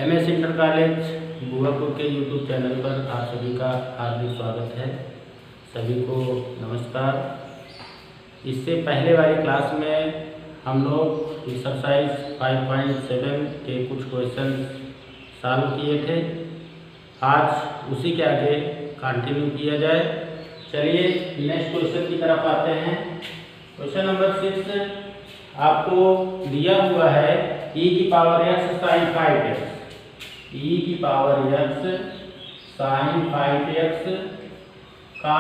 MS inter college बुआपुर के YouTube channel पर आप सभी का हार्दिक स्वागत है। सभी को नमस्कार। इससे पहले वाली क्लास में हम लोग एक्सरसाइज 5.7 के कुछ क्वेश्चन सॉल्व किए थे। आज उसी के आगे कंटिन्यू किया जाए। चलिए नेक्स्ट क्वेश्चन की तरफ आते हैं। क्वेश्चन नंबर 6 आपको दिया हुआ है e की power x sin 5x, e की पावर x sin 5x का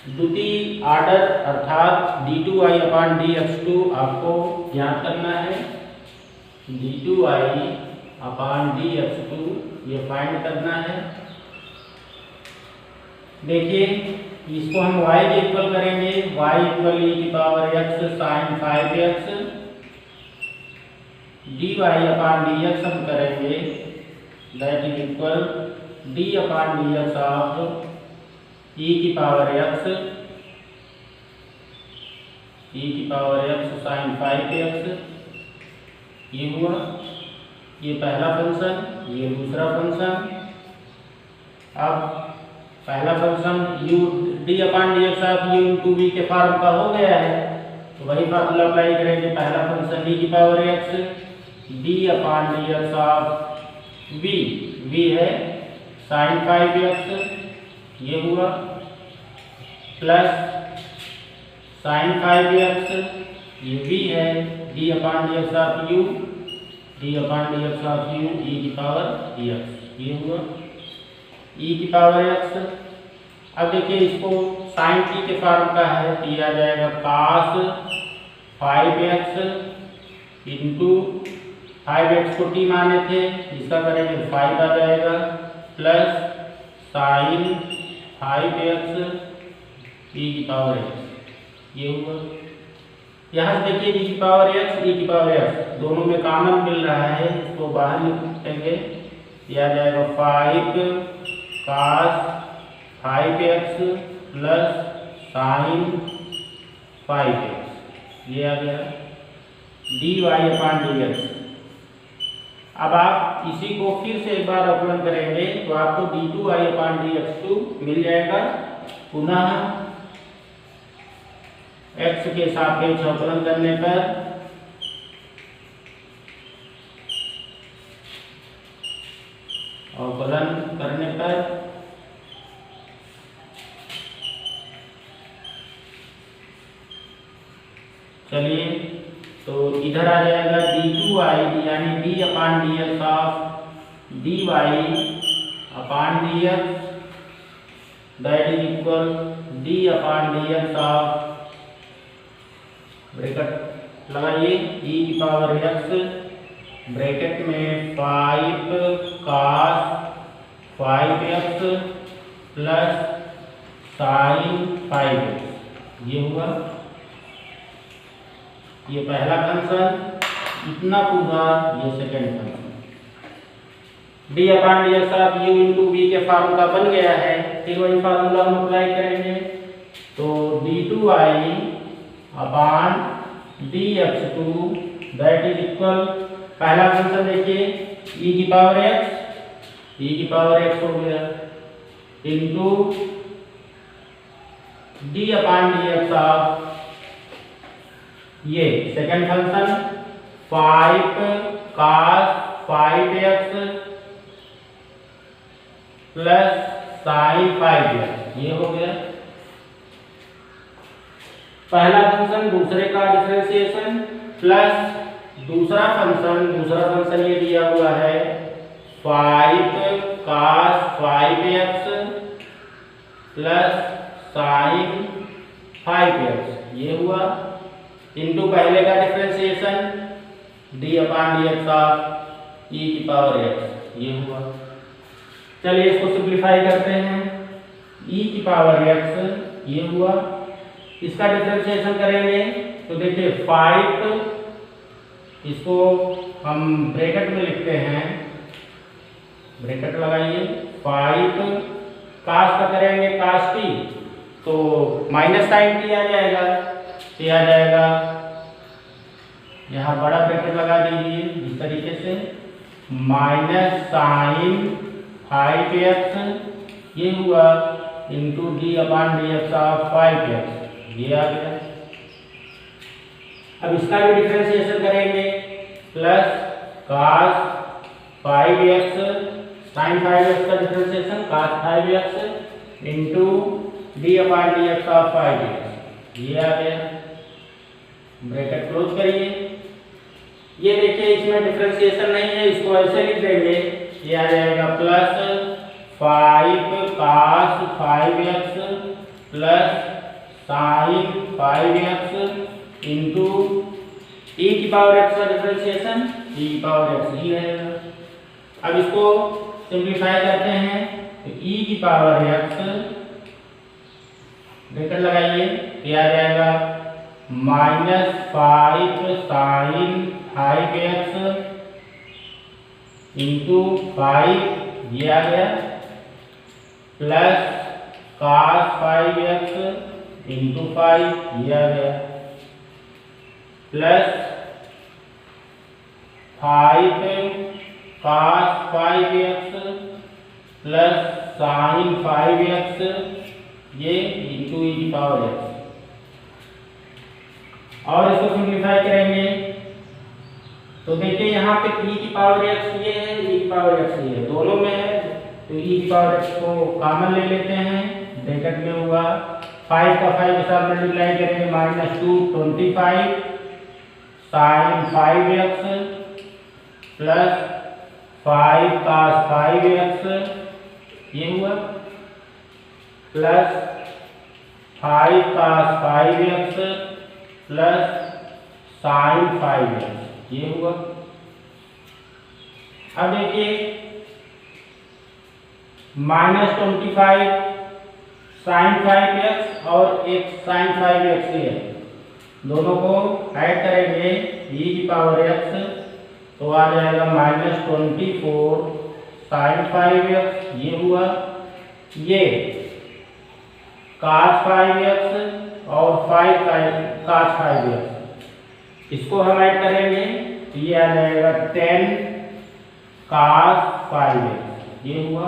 द्वितीय आर्डर अर्थात d2i अपान dx2 आपको ज्ञात करना है। d2i अपान dx2 ये फाइंड करना है। देखिए इसको हम y के इक्वल करेंगे, y इक्वल e की power x sin 5x, dy अपान dx हम करेंगे that is equal d upon dx of e की पावर x sin 5x। ये हुआ, ये पहला फंक्शन, ये दूसरा फंक्शन। अब पहला function u d upon dx of u into v के फॉर्म का हो गया है, तो वही फार्मूला अप्लाई करेंगे। पहला फंक्शन e की power x d upon dx of v है sin 5x, ये हुआ, प्लस sin 5x ये v है d upon dx of u, d upon dx of u e की पावर dx, ये हुआ e की पावर x। अब देखिए इसको sin t के फॉर्म का है तो ये आ जाएगा cos 5x इंटू 5x को t माने थे, इसका करेंगे 5 आ जाएगा, प्लस sin 5x e की पावर x, ये हुआ। यहाँ से देखिए e की पावर x e की पावर x दोनों में कॉमन मिल रहा है, इसको बाहर निकालेंगे, यह आ जाएगा 5 cos 5x plus sin 5x, ये आ गया dy अपान dx। अब आप इसी को फिर से एक बार अवकलन करेंगे तो आपको d2i अपान dx2 मिल जाएगा। पुनः x के सापेक्ष अवकलन करने पर चलिए तो इधर आ जाएगा d2i यानी d upon dx of dy upon dx that is equal d upon dx of, bracket लगाइए, e की पावर x ब्रैकेट में 5 cos 5x plus sin 5x, ये हुआ। ये पहला फंक्शन, इतना पूरा ये second function d upon dx of u into v के फॉर्म का बन गया है। फिर वही फार्मूला हम अप्लाई करेंगे तो d2i upon dx2 that is equal, पहला फंक्शन देखिए e की पावर x हो गया into d upon dx of ये second function 5 cos 5x plus sin 5x, ये हो गया पहला फंक्शन, दूसरे का डिफरेंशिएशन, प्लस दूसरा फंक्शन ये दिया हुआ है 5 cos 5x plus sin 5x, ये हुआ, इंटू पहले का differentiation d upon dx of e की पावर x, ये हुआ। चलिए इसको सिंप्लीफाई करते हैं, e की पावर x ये हुआ, इसका डिफरेंशिएशन करेंगे तो देखिए 5, इसको हम ब्रैकेट में लिखते हैं, ब्रैकेट लगाइए, 5 cos का करेंगे cos t तो माइनस साइन t आ जाएगा, ये आ जाएगा, यहाँ बड़ा ब्रैकेट लगा दीजिए इस तरीके से, माइनस साइन 5x ये हुआ into D upon d x of 5x ये आ गया। अब इसका भी डिफरेंशिएशन करेंगे, plus cos 5x sin 5x का differentiation cos 5x into D upon d x of 5x ये आ गया। ब्रैकेट क्लोज करिए। ये देखिए इसमें डिफरेंशिएशन नहीं है, इसको ऐसे लिख देंगे, ये आ जाएगा plus 5 cos 5x plus sin 5x into e की पावर x का डिफरेंशिएशन e की पावर x ही रहेगा। अब इसको सिंप्लीफाई करते हैं तो e की पावर x ब्रैकेट लगाइए, ये आ जाएगा माइनस 5 साइन 5x इंटू 5 ये आ गया प्लस cos 5x इंटू 5 ये आ गया plus 5 cos 5x plus sin 5x ये इंटू e की पावर x। और इसको सिंप्लीफाई करेंगे तो देखिए यहाँ पे e की पावर x ये है, e की पावर x ये है, दोनों में है तो e की पावर x को कॉमन ले लेते हैं। ब्रैकेट में हुआ 5 का 5 के साथ मल्टीप्लाई करेंगे minus 2 25 sin 5x plus 5 cos 5x ये हुआ plus 5 cos 5x plus sin 5x ये हुआ। अब देखिए माइनस 25 sin 5x और एक sin 5x है, दोनों को ऐड करेंगे e की पावर x तो आ जाएगा माइनस 24 sin 5x ये हुआ। ये cos 5x और 5 cos 5x इसको हम ऐड करेंगे तो ये आ जाएगा 10 cos 5x ये हुआ।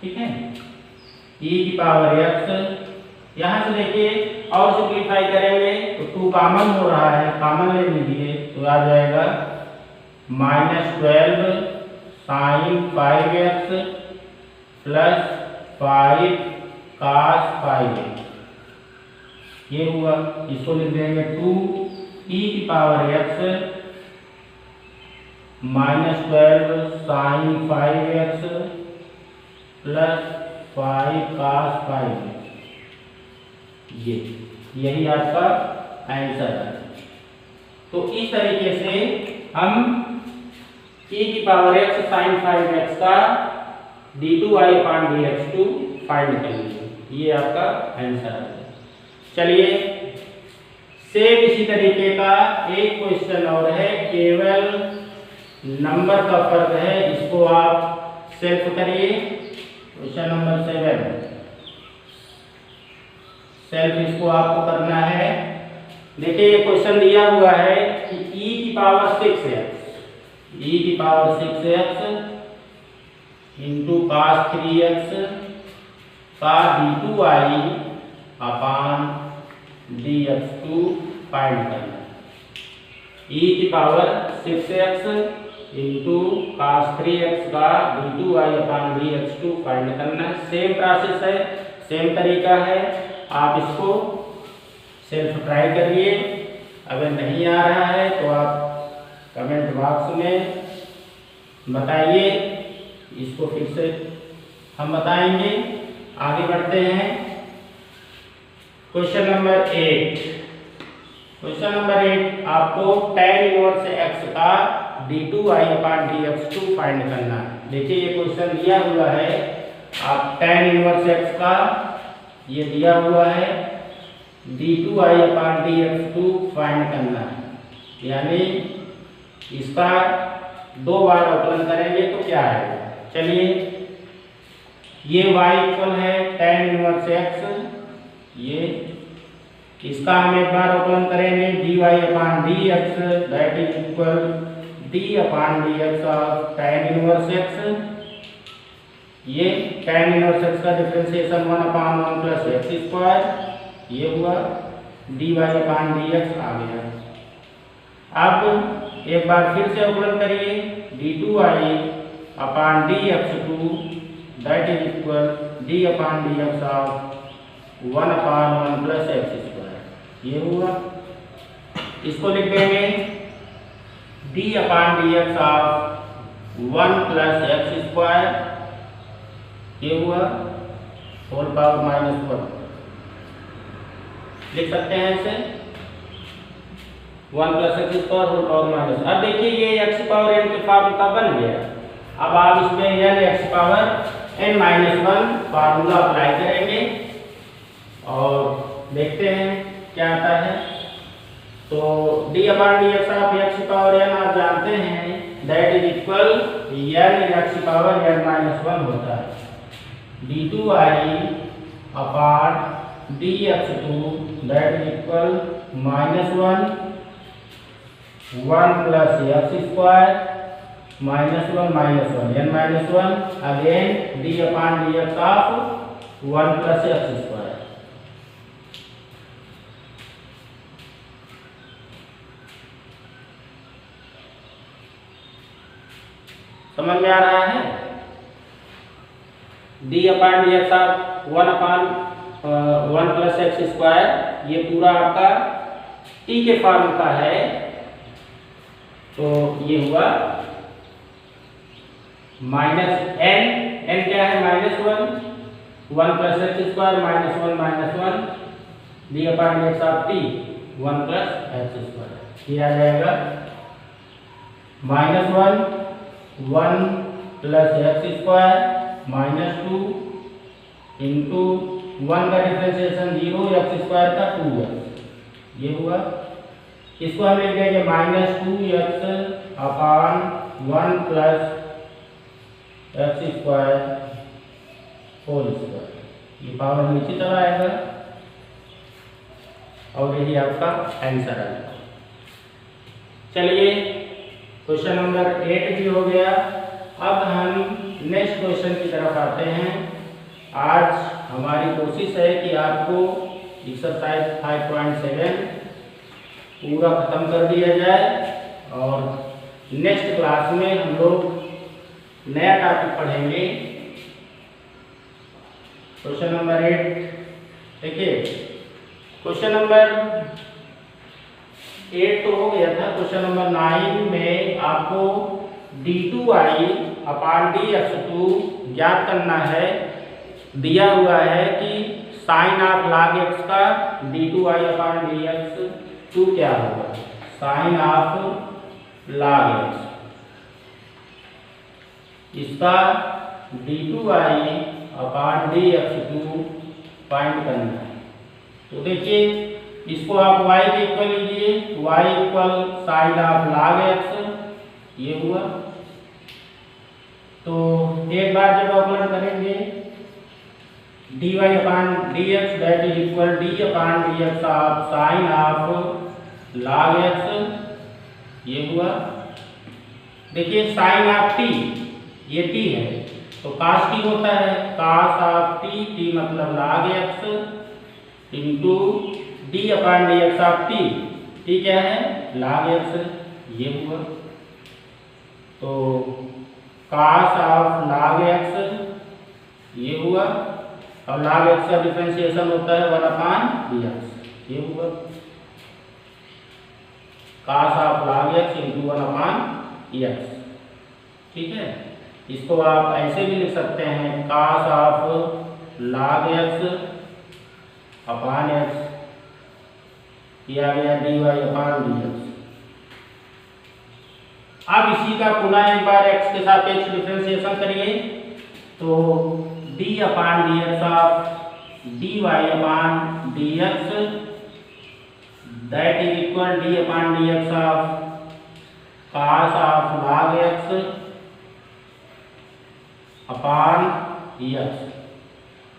ठीक है, e की पावर x यहाँ से देखिए और सिंप्लीफाई करेंगे तो 2 कॉमन हो रहा है, कॉमन ले लीजिए तो आ जाएगा minus 12 sin 5x plus 5 cos 5x ये हुआ। इसको लिख देंगे 2 e की power x minus 12 sin 5x plus 5 cos 5x ये यही आपका आंसर है। तो इस तरीके से हम e की पावर x sin 5x का d2i अपान dx2 फाइंड करेंगे, ये आपका आंसर है। चलिए सेम इसी तरीके का एक क्वेश्चन और है, केवल नंबर का फर्क है, इसको आप सेल्फ करिए। क्वेश्चन नंबर 7 सेल्फ इसको आपको करना है। देखिए ये क्वेश्चन दिया हुआ है कि e की power 6x into cos 3x का d2i अपान dx2 फाइंड करना है। e की power 6x into cos 3x का d2i अपान dx2 फाइंड करना है। सेम प्रोसेस है, सेम तरीका है, आप इसको सेल्फ ट्राई करिए। अगर नहीं आ रहा है तो आप कमेंट बॉक्स में बताइए, इसको फिर से हम बताएंगे। आगे बढ़ते हैं क्वेश्चन नंबर 8। क्वेश्चन नंबर 8 आपको tan इनवर्स x का d2i अपान dx2 फाइंड करना है। देखिए ये क्वेश्चन दिया हुआ है, आप tan इनवर्स x का ये दिया हुआ है d2i अपान dx2 फाइंड करना है, यानी इसका 2 बार अवकलन करेंगे तो क्या है। चलिए ये y इक्वल है tan इनवर्स x, ये इसका हम एक बार अवकलन करेंगे dy upon dx that is equal d upon d x of tan inverse x, ये tan इनवर्स x का डिफरेंशिएशन 1/1 प्लस एक्स स्क्वायर, ये हुआ dy अपान डी एक्स आ गया। अब एक बार फिर से अवकलन करिए, d2i upon dx2 that is equal d upon d x of 1/1 plus x square, ये हुआ। इसको लिख देंगे d upon d x of 1 plus x square, ये हुआ होल पावर -1, लिख सकते हैं इसे 1 plus x square whole power minus. अब देखिए ये एक्स पावर n के फॉर्म का बन गया। अब आप इसमें n x power n-1 formula apply करेंगे और देखते हैं क्या आता है। तो d upon d x of x power n आप जानते हैं that is equal n x power n-1 होता है। d2i upon dx2 that is equal -1 1 plus x square -1 n-1 again d upon d x of 1 plus x square. समझ में आ रहा है? d upon d x of 1/1 plus x square, ये पूरा आपका t के फॉर्म का है। तो ये हुआ -n क्या है -1 plus x square -1 d upon d x of t 1 plus x square, ये आ जाएगा -1 प्लस एक्स स्क्वायर -2 इंटू 1 का डिफरेंशिएशन 0 एक्स स्क्वायर का 2x, ये हुआ। इसको हम लिख देंगे -2x upon 1 plus x square whole square, ये पावर नीचे चला आएगा और यही आपका आंसर आएगा। चलिए क्वेश्चन नंबर 8 भी हो गया। अब हम नेक्स्ट क्वेश्चन की तरफ आते हैं। आज हमारी कोशिश है कि आपको एक्सरसाइज 5.7 पूरा खत्म कर दिया जाए और नेक्स्ट क्लास में हम लोग नया टॉपिक पढ़ेंगे। क्वेश्चन नंबर 8 देखिए, क्वेश्चन नंबर 8 तो हो गया था। क्वेश्चन नंबर 9 में आपको d2i अपान dx2 ज्ञात करना है। दिया हुआ है कि साइन ऑफ log x का d2i अपान dx2 क्या होगा, साइन ऑफ log x, इसका d2i अपान dx2 फाइंड करना है। तो देखिए इसको आप y के इक्वल लीजिए, y equal sine of log x, ये हुआ। तो एक बार जब अवकलन करेंगे dy upon dx that is equal d upon dx of sine of log x, ये हुआ। देखिए साइन ऑफ t, ये t है तो cos t होता है, cos ऑफ t मतलब log x into d upon dx of t क्या है log x, ये हुआ। तो cos ऑफ log x ये हुआ और log x का डिफरेंशिएशन होता है 1/dx, ये हुआ। cos of log x into 1/x, ठीक है। इसको आप ऐसे भी लिख सकते हैं cos of log x upon x, किया गया dy अपान dx। अब इसी का पुनः एक बार x के सापेक्ष डिफरेंशिएशन करिए तो d upon dx of dy upon dx that is equal d upon dx of cos of log x upon x।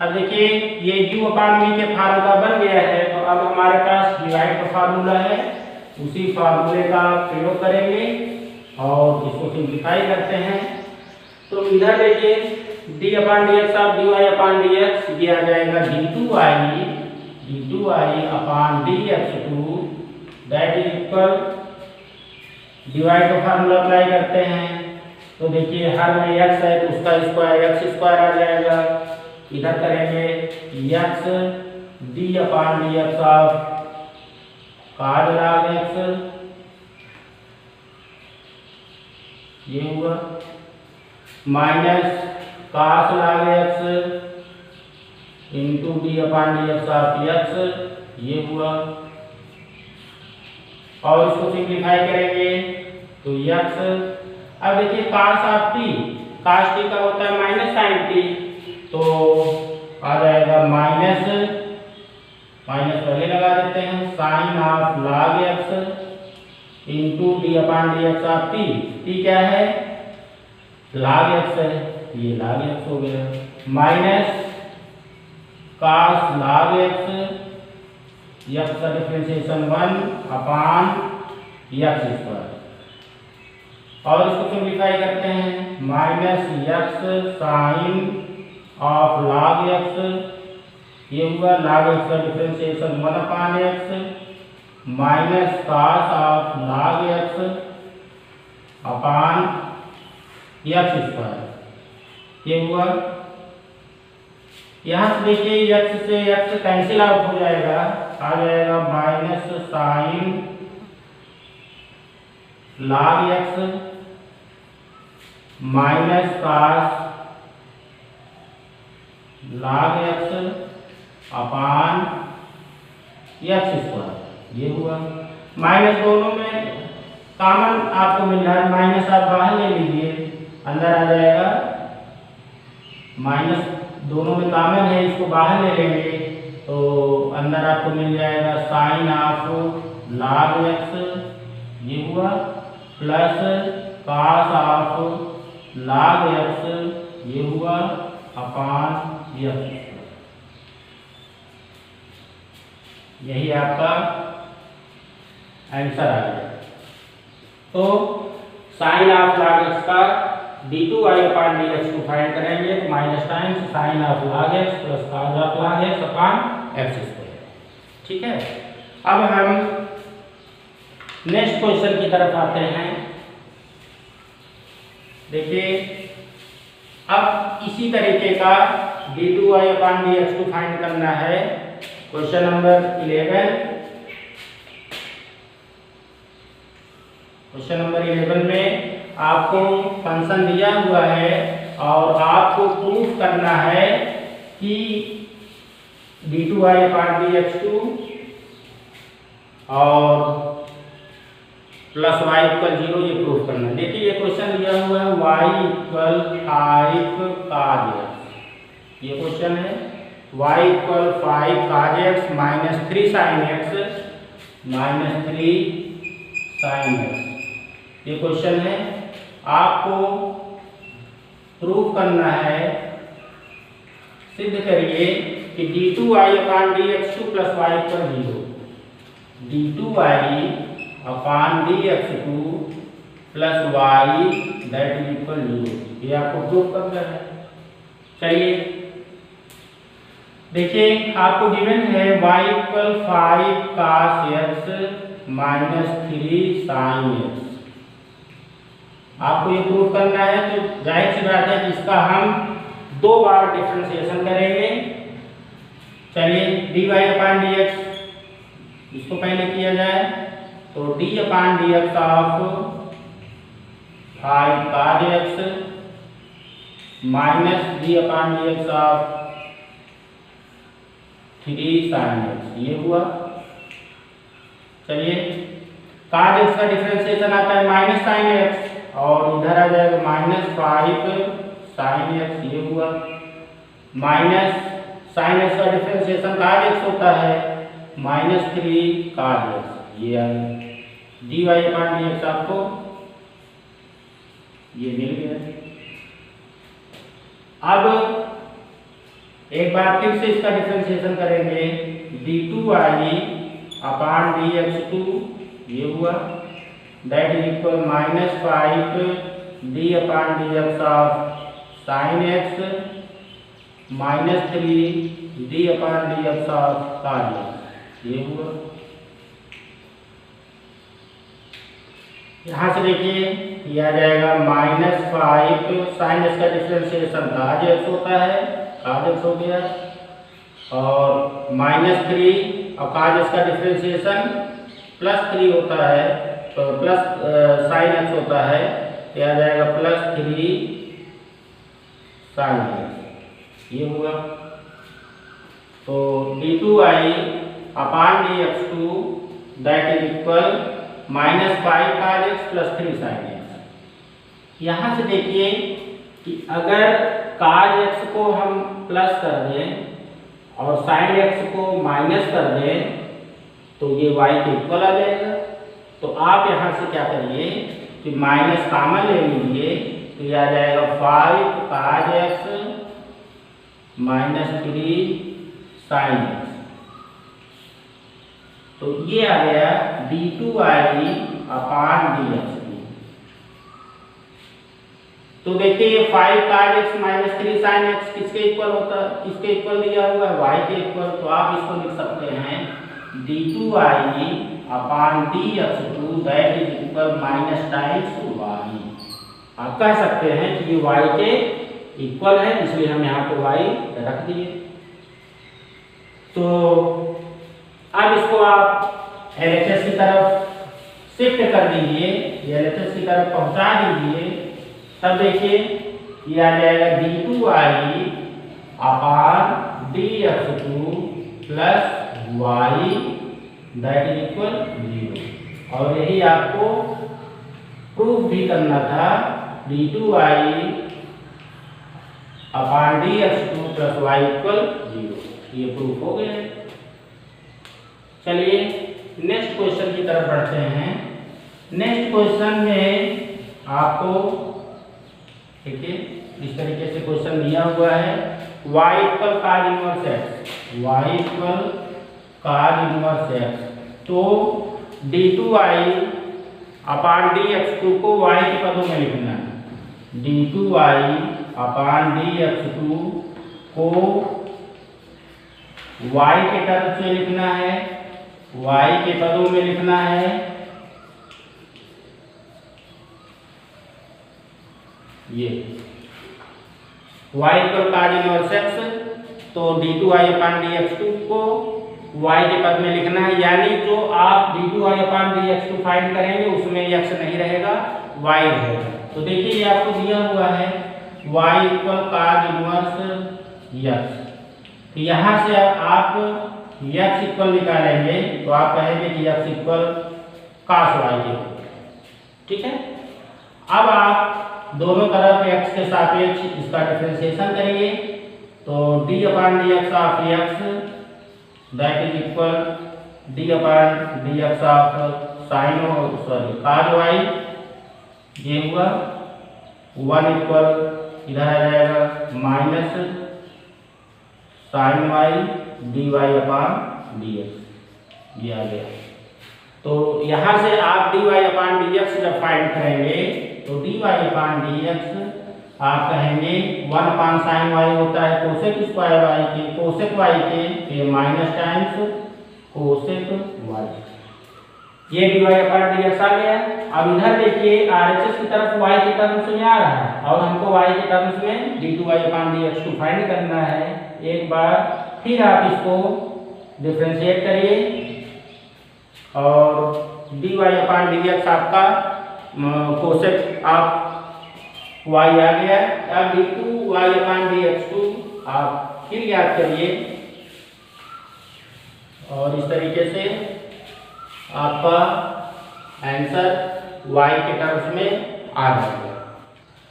अब देखिए ये u अपान v के फार्मूला बन गया है, तो अब हमारे पास डिवाइड का फार्मूला है, उसी फार्मूले का प्रयोग करेंगे और सिंप्लीफाई करते हैं। तो इधर देखिए d upon d x of d y upon d x ये आ जाएगा d two i upon d x two, that is equal divide का फार्मूला अप्लाई करते हैं। तो देखिए हर में x है तो उसका स्क्वायर एक्स स्क्वायर आ जाएगा। इधर करेंगे x D upon d x of cos log x, ये हुआ minus cos log x into d upon d x of x, ये हुआ। और इसको सिंप्लीफाई करेंगे तो x, अब देखिए cos of t, cos t का होता है माइनस साइन t, तो आ जाएगा माइनस पहले लगा देते हैं sine of log x into d upon d x of t क्या है log x है, ये log x हो गया, माइनस cos log x का डिफरेंशिएशन 1 अपॉन x स्क्वायर, और इसको सिंप्लीफाई करते हैं minus x sine of log x, ये हुआ log x का differentiation 1 upon x minus cos of log x upon x square, ये हुआ। यहाँ से देखिए x से x कैंसिल आउट हो जाएगा, आ जाएगा minus sine log x minus cos log x upon x square, ये हुआ। माइनस दोनों में कॉमन आपको मिल रहा है, माइनस आप बाहर ले लीजिए, अंदर आ जाएगा, माइनस दोनों में कॉमन है, इसको बाहर ले लेंगे तो अंदर आपको मिल जाएगा साइन ऑफ log x, ये हुआ, plus cos of log x, ये हुआ, अपान x, यही आपका आंसर आ गया। तो साइन ऑफ log x का d2y अपान dx को फाइंड करेंगे, minus times sign of log x plus cos of log x upon x square. ठीक है, अब हम नेक्स्ट क्वेश्चन की तरफ आते हैं। देखिए अब इसी तरीके का d2y अपान dx को फाइंड करना है। क्वेश्चन नंबर 11, क्वेश्चन नंबर 11 में आपको फंक्शन दिया हुआ है और आपको प्रूफ करना है कि d2y अपान dx2 और प्लस y इक्वल 0, ये प्रूफ करना है। देखिए ये क्वेश्चन दिया हुआ है y इक्वल 5 cos x, ये क्वेश्चन है y equal 5 cos x minus 3 sin x minus 3 sin x, ये क्वेश्चन है। आपको प्रूफ करना है, सिद्ध करिए कि d2y upon dx2 plus y equal 0, d2y upon dx2 plus y that is equal 0, ये आपको प्रूफ करना है। चलिए देखिए आपको गिवन है y equal 5 cos x minus 3 sin x, आपको ये प्रूफ करना है। तो जाहिर सी बात है इसका हम 2 बार डिफरेंशिएशन करेंगे। चलिए dy अपान dx, इसको पहले किया जाए तो d upon dx of 5 cos x minus d upon dx of 3 sin x, ये हुआ। चलिए cos x का डिफरेंशिएशन आता है माइनस sin x और इधर आ जाएगा माइनस 5 sin x, ये हुआ। माइनस sin x का डिफरेंशिएशन cos x होता है माइनस 3 cos x, ये आ गया। dy अपान dx आपको ये मिल गया। अब एक बार फिर से इसका डिफरेंशिएशन करेंगे, d2y अपान dx2, ये हुआ, that is equal minus 5 D upon d x of sine x minus 3 D upon d x of cos x. ये हुआ। यहाँ से देखिए ये आ जाएगा -5 साइन एक्स का डिफरेंशिएशन काज एक्स होता है, काज एक्स हो गया, और -3 और काज एक्स का डिफरेंशिएशन +3 होता है, तो प्लस साइन एक्स होता है, तो आ जाएगा +3 साइन एक्स। ये हुआ। तो d2i upon dx2 that is equal -5 cause x +3 sine x. यहाँ से देखिए कि अगर काज एक्स को हम प्लस कर दें और साइन एक्स को माइनस कर दें तो ये y के इक्वल आ जाएगा। तो आप यहाँ से क्या करिए कि माइनस कॉमन ले लीजिए, तो ये आ जाएगा 5 काज एक्स -3 साइन एक्स। तो ये आ गया d2i अपान dx। तो देखिए ये 5 काज एक्स -3 साइन एक्स किसके इक्वल होता है, किसके इक्वल दिया हुआ है, y के इक्वल। तो आप इसको लिख सकते हैं d2i upon dx2 that is equal minus times y। आप कह सकते हैं कि ये y के इक्वल है, इसलिए हम यहाँ पे y रख दिए। तो अब इसको आप LHS की तरफ शिफ्ट कर दीजिए, LHS की तरफ पहुँचा दीजिए, तब देखिए ये आ जाएगा d2i upon dx2 plus y that is equal 0। और यही आपको प्रूफ भी करना था, d2i upon dx2 plus y equal 0। ये प्रूफ हो गया। चलिए नेक्स्ट क्वेश्चन की तरफ बढ़ते हैं। नेक्स्ट क्वेश्चन में आपको देखिए इस तरीके से क्वेश्चन दिया हुआ है, y इक्वल काज इनवर्स x, y इक्वल काज इनवर्स x। तो d2i अपान dx2 को y के पदों में लिखना है, d2i अपान dx2 को y के टर्म से लिखना है, y के पदों में लिखना है। ये y इक्वल काज इनवर्स x, तो d2i अपान dx2 को y के पद में लिखना है, यानी जो आप d2i अपान dx2 फाइंड करेंगे उसमें x नहीं रहेगा, y रहेगा। तो देखिए ये आपको दिया हुआ है y इक्वल काज इनवर्स x। तो यहाँ से आप x इक्वल निकालेंगे तो आप कहेंगे कि x इक्वल कास y के, ठीक है। अब आप दोनों तरफ x के सापेक्ष इसका डिफरेंशिएशन करिए, तो d upon dx of x that is equal d upon dx of sine cause y। ये हुआ 1 इक्वल इधर आ जाएगा माइनस साइन y dy अपान dx। ये आ गया। तो यहाँ से आप dy अपान dx जब फाइंड करेंगे तो dy अपान dx आप कहेंगे 1 अपान साइन y होता है कोसेक स्क्वायर y के, कोसेक y के, ये माइनस टाइम्स कोसेक y। ये dy अपान dx आ गया। अब इधर देखिए RHS की तरफ y के टर्म्स में आ रहा है और हमको y के टर्म्स में d2y अपान dx को फाइंड करना है। एक बार फिर आप इसको डिफरेंशिएट करिए और dy अपान dx आपका कोसेक आप y आ गया। अब d2y अपान dx2 आप फिर याद करिए और इस तरीके से आपका आंसर y के टर्म्स में आ जाएगा।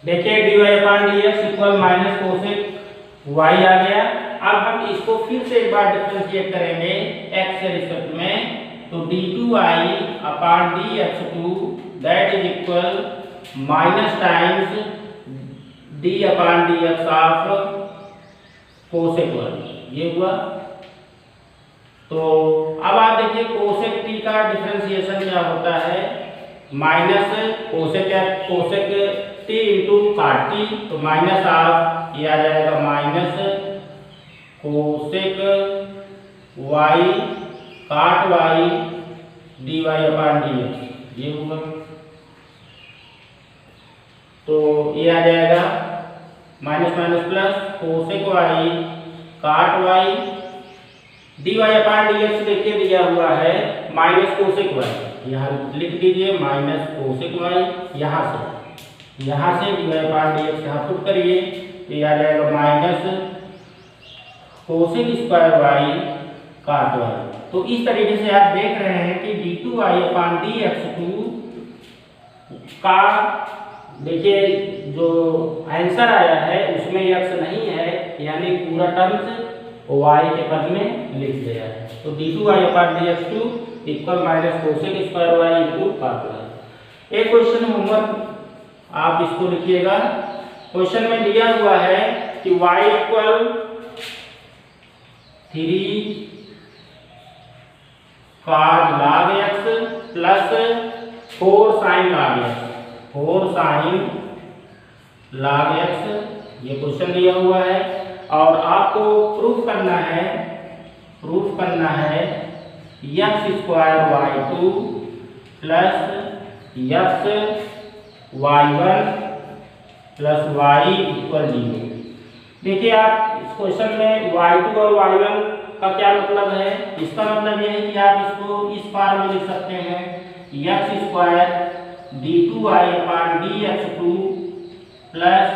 देखिए dy अपान dx equal minus cosec y आ गया। अब हम इसको फिर से एक बार डिफरेंशिएट करेंगे x के रिस्पेक्ट में, तो d2i upon dx2 that is equal minus times d upon dx of cosec y। ये हुआ। तो अब आप देखिए कोसेक t का डिफरेंशिएशन क्या होता है, minus cosec t cot t, तो माइनस ऑफ ये आ जाएगा minus cosec y cot y d y upon d x, ये होगा। तो ये आ जाएगा minus minus plus cosec y cot y d y upon d x देखिए दिया हुआ है माइनस कोसेक वाई, यहाँ लिख दीजिए माइनस कोसेक वाई, यहाँ से d y upon d x यहाँ पुट करिए, ये आ जाएगा minus cosec square y cot y. तो इस तरीके से आप देख रहे हैं कि d two y upon d x two का देखिए जो आंसर आया है उसमें एक्स नहीं है, यानी पूरा टर्म्स वाई के पद में लिख दिया है। तो d two y upon d x two equal minus cosec square y into cot y. एक क्वेश्चन होमवर्क आप इसको लिखिएगा। क्वेश्चन में दिया हुआ है कि y equal 3 cos log x plus 4 sin log x, 4 sin log x, ये क्वेश्चन दिया हुआ है और आपको प्रूफ करना है x square y2 plus x y1 plus y equal 0। देखिए आप इस क्वेश्चन में y2 और y1 का क्या मतलब है, इसका मतलब यह है कि आप इसको इस फॉर्म में लिख सकते हैं x स्क्वायर d2y अपान dx2 प्लस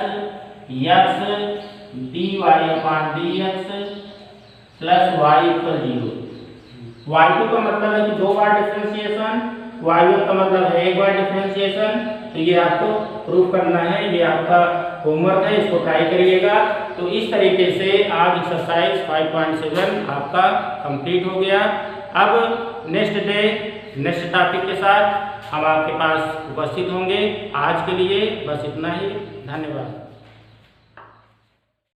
x dy अपान dx plus y equal 0। y2 का मतलब है कि 2 बार डिफरेंशिएशन, y1 का मतलब है 1 बार डिफरेंशिएशन। तो ये आपको प्रूफ करना है, ये आपका होमवर्क है, इसको ट्राई करिएगा। तो इस तरीके से आज एक्सरसाइज 5.7 आपका कंप्लीट हो गया। अब नेक्स्ट डे नेक्स्ट टॉपिक के साथ हम आपके पास उपस्थित होंगे। आज के लिए बस इतना ही, धन्यवाद।